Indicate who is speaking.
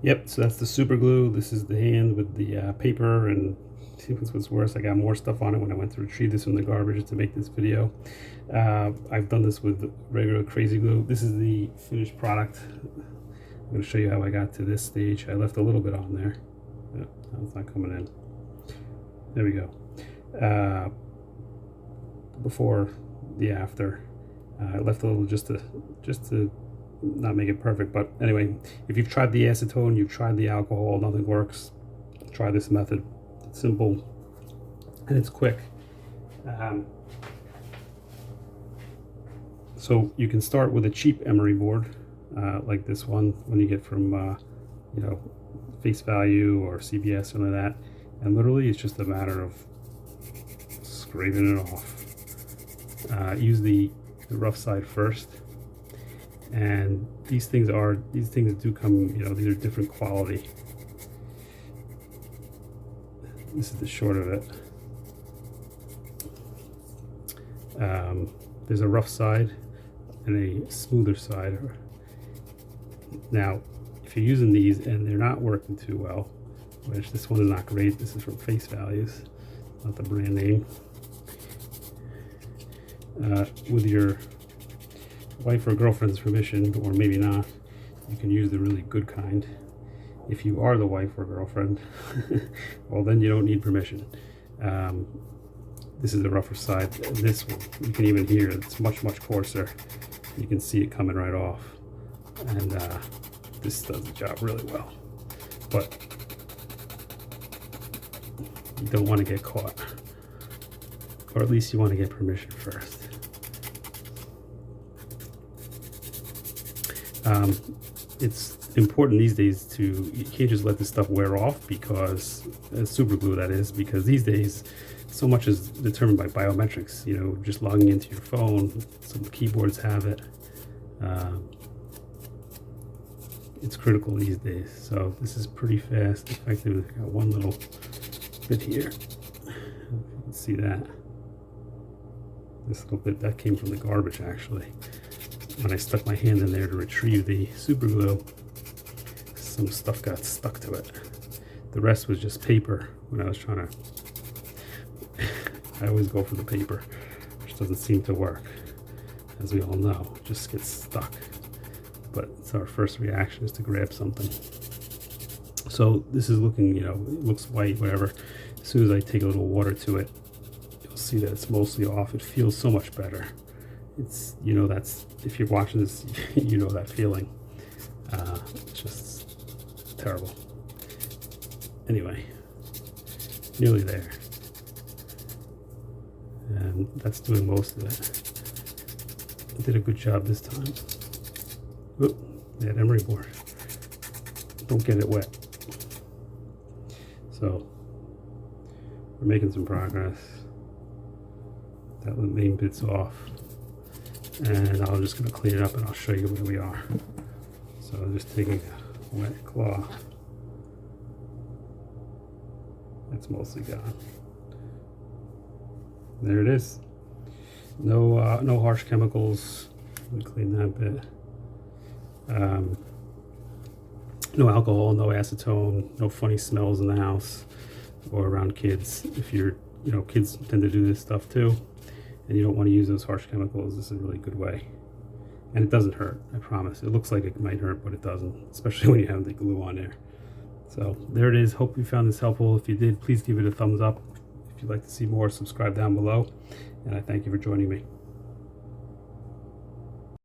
Speaker 1: Yep, so that's the super glue. This is the hand with the paper, and see what's worse, I got more stuff on it when I went to retrieve this from the garbage to make this video. I've done this with regular Krazy Glue. This is the finished product. I'm going to show you how I got to this stage. I left a little bit on there. Yep, it's not coming in. There we go. Before the after. I left a little just to not make it perfect, but anyway, if you've tried the acetone, you've tried the alcohol, nothing works, try this method. It's simple and it's quick. So you can start with a cheap emery board like this one when you get from you know, Face Value or CVS or like that, and literally it's just a matter of scraping it off. Use the rough side first. And these things do come, you know, these are different quality. This is the short of it. There's a rough side and a smoother side. Now, if you're using these and they're not working too well, which this one is not great, this is from Face Values, not the brand name. With your wife or girlfriend's permission, or maybe not, you can use the really good kind. If you are the wife or girlfriend, well, then you don't need permission. This is the rougher side. This one, you can even hear it's much coarser. You can see it coming right off, and this does the job really well. But you don't want to get caught, or at least you want to get permission first. It's important these days you can't just let this stuff wear off, because super glue, that is, because these days so much is determined by biometrics, you know, just logging into your phone. Some keyboards have it. It's critical these days. So this is pretty fast, effective. I got one little bit here. You can see that. This little bit, that came from the garbage actually. When I stuck my hand in there to retrieve the super glue, some stuff got stuck to it. The rest was just paper when I was trying to I always go for the paper, which doesn't seem to work, as we all know. It just gets stuck. But it's our first reaction is to grab something. So this is looking, you know, it looks white, whatever. As soon as I take a little water to it, you'll see that it's mostly off. It feels so much better. It's, you know, that's, if you're watching this, you know that feeling. It's just terrible. Anyway, nearly there. And that's doing most of it. I did a good job this time. Oop, that emery board. Don't get it wet. So, we're making some progress. That main bit's off. And I'm just going to clean it up and I'll show you where we are. So I'm just taking a wet cloth. That's mostly gone. There it is. No, no harsh chemicals. Let me clean that bit. No alcohol, no acetone, no funny smells in the house or around kids. If you're, you know, kids tend to do this stuff too, and you don't want to use those harsh chemicals, this is a really good way. And it doesn't hurt, I promise. It looks like it might hurt, but it doesn't, especially when you have the glue on there. So there it is. Hope you found this helpful. If you did, please give it a thumbs up. If you'd like to see more, subscribe down below. And I thank you for joining me.